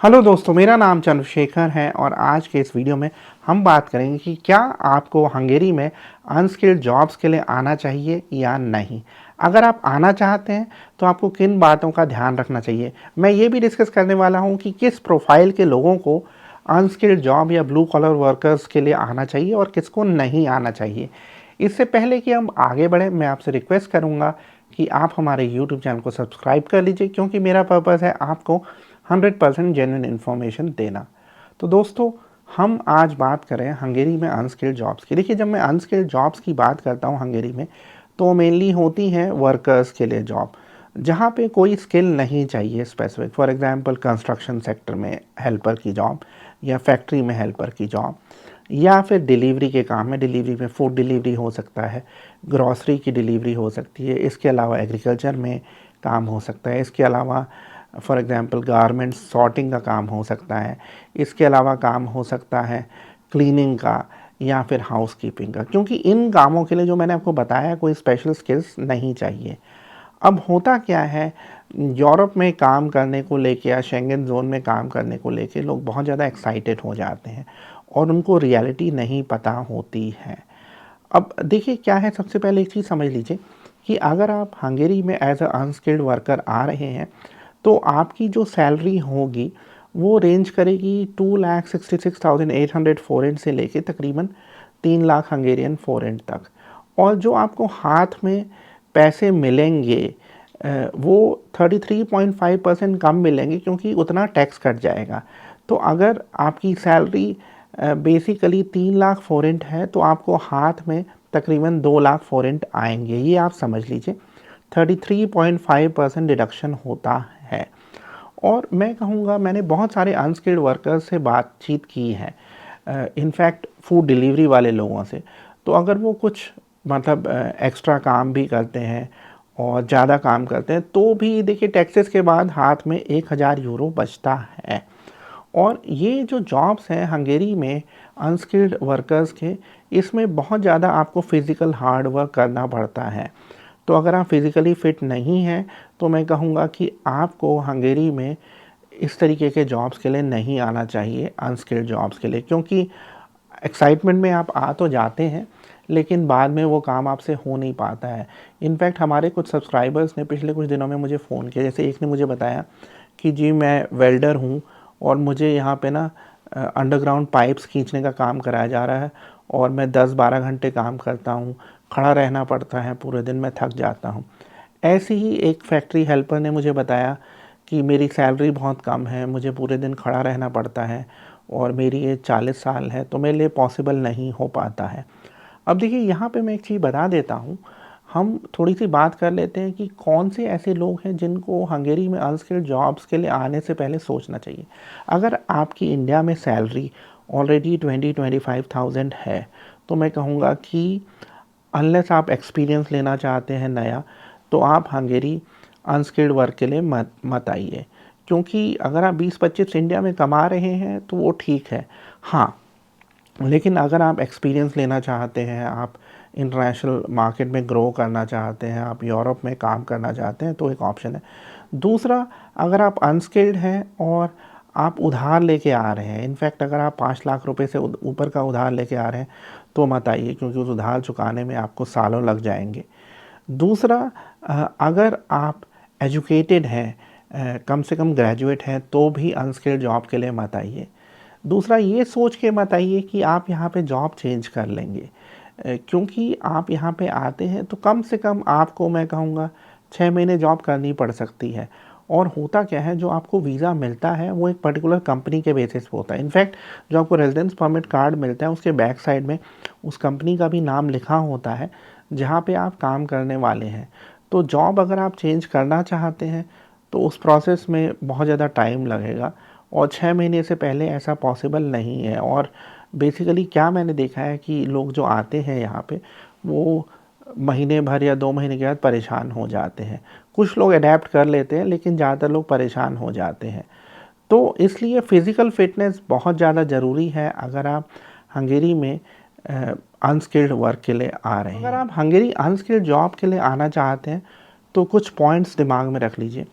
Hello दोस्तों, मेरा नाम चंद्रशेखर है और आज के इस वीडियो में हम बात करेंगे कि क्या आपको हंगेरी में अनस्किल्ड जॉब्स के लिए आना चाहिए या नहीं। अगर आप आना चाहते हैं तो आपको किन बातों का ध्यान रखना चाहिए। मैं ये भी डिस्कस करने वाला हूँ कि किस प्रोफाइल के लोगों को अनस्किल्ड जॉब या ब्लू कॉलर वर्कर्स के लिए आना चाहिए और किसको नहीं आना चाहिए। इससे पहले कि हम आगे बढ़ें, मैं आपसे रिक्वेस्ट करूँगा कि आप हमारे यूट्यूब चैनल को सब्सक्राइब कर लीजिए, क्योंकि मेरा पर्पज़ है आपको 100% जेन्युइन इन्फॉर्मेशन देना। तो दोस्तों, हम आज बात करें हंगेरी में अनस्किल्ड जॉब्स की। देखिए, जब मैं अनस्किल्ड जॉब्स की बात करता हूँ हंगेरी में, तो मेनली होती हैं वर्कर्स के लिए जॉब, जहाँ पे कोई स्किल नहीं चाहिए specific. For example construction sector में हेल्पर की जॉब, या फैक्ट्री में हेल्पर की जॉब, या फिर डिलीवरी के काम में। डिलीवरी में फूड डिलीवरी हो सकता है, ग्रॉसरी की डिलीवरी हो सकती है, इसके अलावा एग्रीकल्चर में काम हो सकता है, इसके अलावा फॉर एग्ज़ाम्पल गारमेंट्स सॉर्टिंग का काम हो सकता है, इसके अलावा काम हो सकता है क्लीनिंग का या फिर हाउस कीपिंग का। क्योंकि इन कामों के लिए जो मैंने आपको बताया, कोई स्पेशल स्किल्स नहीं चाहिए। अब होता क्या है, यूरोप में काम करने को लेके या शेंगन ज़ोन में काम करने को लेके लोग बहुत ज़्यादा एक्साइटेड हो जाते हैं और उनको रियलिटी नहीं पता होती है। अब देखिए क्या है, सबसे पहले एक चीज़ समझ लीजिए कि अगर आप हंगेरी में एज अ अनस्किल्ड वर्कर आ रहे हैं तो आपकी जो सैलरी होगी वो रेंज करेगी 2,66,800 फोरेंट से लेके तकरीबन 3 लाख हंगेरियन फोरेंट तक। और जो आपको हाथ में पैसे मिलेंगे वो 33.5% कम मिलेंगे, क्योंकि उतना टैक्स कट जाएगा। तो अगर आपकी सैलरी बेसिकली 3 लाख फोरेंट है तो आपको हाथ में तकरीबन 2 लाख फोरेंट आएंगे। ये आप समझ लीजिए 33.5% डिडक्शन होता है। और मैं कहूँगा, मैंने बहुत सारे अनस्किल्ड वर्कर्स से बातचीत की है, इनफैक्ट फूड डिलीवरी वाले लोगों से। तो अगर वो कुछ मतलब एक्स्ट्रा काम भी करते हैं और ज़्यादा काम करते हैं तो भी देखिए टैक्सेस के बाद हाथ में 1,000 यूरो बचता है। और ये जो जॉब्स हैं हंगेरी में अनस्किल्ड वर्कर्स के, इसमें बहुत ज़्यादा आपको फ़िज़िकल हार्ड वर्क करना पड़ता है। तो अगर आप फिज़िकली फ़िट नहीं हैं तो मैं कहूँगा कि आपको हंगेरी में इस तरीके के जॉब्स के लिए नहीं आना चाहिए, अनस्किल्ड जॉब्स के लिए। क्योंकि एक्साइटमेंट में आप आ तो जाते हैं, लेकिन बाद में वो काम आपसे हो नहीं पाता है। इनफैक्ट हमारे कुछ सब्सक्राइबर्स ने पिछले कुछ दिनों में मुझे फ़ोन किया। जैसे एक ने मुझे बताया कि जी मैं वेल्डर हूँ और मुझे यहाँ पे ना अंडरग्राउंड पाइप्स खींचने का काम कराया जा रहा है और मैं 10-12 घंटे काम करता हूँ, खड़ा रहना पड़ता है पूरे दिन, मैं थक जाता हूँ। ऐसे ही एक फैक्ट्री हेल्पर ने मुझे बताया कि मेरी सैलरी बहुत कम है, मुझे पूरे दिन खड़ा रहना पड़ता है और मेरी एज 40 साल है, तो मेरे लिए पॉसिबल नहीं हो पाता है। अब देखिए, यहाँ पे मैं एक चीज़ बता देता हूँ, हम थोड़ी सी बात कर लेते हैं कि कौन से ऐसे लोग हैं जिनको हंगेरी में अनस्किल्ड जॉब्स के लिए आने से पहले सोचना चाहिए। अगर आपकी इंडिया में सैलरी ऑलरेडी 20-25,000 है तो मैं कहूँगा कि अनलेस आप एक्सपीरियंस लेना चाहते हैं नया, तो आप हंगेरी अनस्किल्ड वर्क के लिए मत मत आइए। क्योंकि अगर आप 20-25 इंडिया में कमा रहे हैं तो वो ठीक है, हाँ, लेकिन अगर आप एक्सपीरियंस लेना चाहते हैं, आप इंटरनेशनल मार्केट में ग्रो करना चाहते हैं, आप यूरोप में काम करना चाहते हैं, तो एक ऑप्शन है। दूसरा, अगर आप अनस्किल्ड हैं और आप उधार लेके आ रहे हैं, इनफैक्ट अगर आप 5 लाख रुपए से ऊपर का उधार लेके आ रहे हैं तो मत आइए, क्योंकि उस उधार चुकाने में आपको सालों लग जाएंगे। दूसरा, अगर आप एजुकेटेड हैं, कम से कम ग्रेजुएट हैं, तो भी अनस्किल्ड जॉब के लिए मत आइए। दूसरा, ये सोच के मत आइए कि आप यहाँ पे जॉब चेंज कर लेंगे, क्योंकि आप यहाँ पे आते हैं तो कम से कम आपको मैं कहूँगा 6 महीने जॉब करनी पड़ सकती है। और होता क्या है, जो आपको वीज़ा मिलता है वो एक पर्टिकुलर कंपनी के बेसिस पे होता है। इनफैक्ट जो आपको रेजिडेंस परमिट कार्ड मिलता है उसके बैक साइड में उस कंपनी का भी नाम लिखा होता है जहाँ पे आप काम करने वाले हैं। तो जॉब अगर आप चेंज करना चाहते हैं तो उस प्रोसेस में बहुत ज़्यादा टाइम लगेगा और 6 महीने से पहले ऐसा पॉसिबल नहीं है। और बेसिकली क्या मैंने देखा है कि लोग जो आते हैं यहाँ पे, वो महीने भर या 2 महीने के बाद परेशान हो जाते हैं। कुछ लोग अडेप्ट कर लेते हैं, लेकिन ज़्यादातर लोग परेशान हो जाते हैं। तो इसलिए फ़िज़िकल फ़िटनेस बहुत ज़्यादा ज़रूरी है अगर आप हंगेरी में अनस्किल्ड वर्क के लिए आ रहे हैं। अगर आप हंगेरी अनस्किल्ड जॉब के लिए आना चाहते हैं तो कुछ पॉइंट्स दिमाग में रख लीजिए।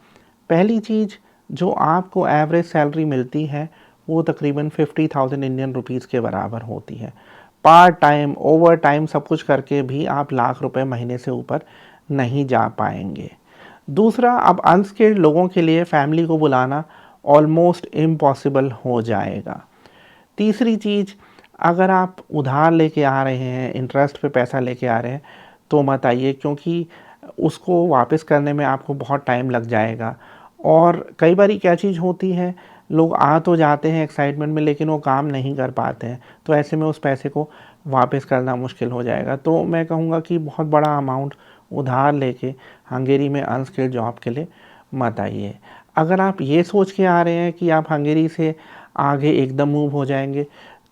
पहली चीज़, जो आपको एवरेज सैलरी मिलती है वो तकरीबन 50,000 इंडियन रुपीज़ के बराबर होती है। पार्ट टाइम, ओवर टाइम सब कुछ करके भी आप लाख रुपए महीने से ऊपर नहीं जा पाएंगे। दूसरा, अब अनस्किल्ड लोगों के लिए फैमिली को बुलाना ऑलमोस्ट इम्पॉसिबल हो जाएगा। तीसरी चीज़, अगर आप उधार लेके आ रहे हैं, इंटरेस्ट पे पैसा लेके आ रहे हैं, तो मत आइए, क्योंकि उसको वापस करने में आपको बहुत टाइम लग जाएगा। और कई बारी क्या चीज़ होती है, लोग आ तो जाते हैं एक्साइटमेंट में, लेकिन वो काम नहीं कर पाते हैं, तो ऐसे में उस पैसे को वापस करना मुश्किल हो जाएगा। तो मैं कहूँगा कि बहुत बड़ा अमाउंट उधार लेके हंगेरी में अनस्किल्ड जॉब के लिए मत आइए। अगर आप ये सोच के आ रहे हैं कि आप हंगेरी से आगे एकदम मूव हो जाएंगे,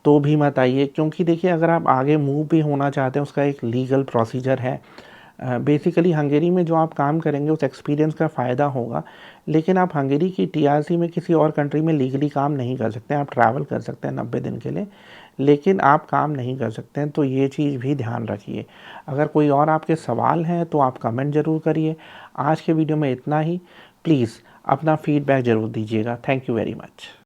तो भी मत आइए, क्योंकि देखिए अगर आप आगे मूव भी होना चाहते हैं उसका एक लीगल प्रोसीजर है। बेसिकली हंगेरी में जो आप काम करेंगे उस एक्सपीरियंस का फ़ायदा होगा, लेकिन आप हंगेरी की टीआरसी में किसी और कंट्री में लीगली काम नहीं कर सकते हैं। आप ट्रैवल कर सकते हैं 90 दिन के लिए, लेकिन आप काम नहीं कर सकते हैं, तो ये चीज़ भी ध्यान रखिए। अगर कोई और आपके सवाल हैं तो आप कमेंट ज़रूर करिए। आज के वीडियो में इतना ही। प्लीज़ अपना फीडबैक ज़रूर दीजिएगा। Thank you very much.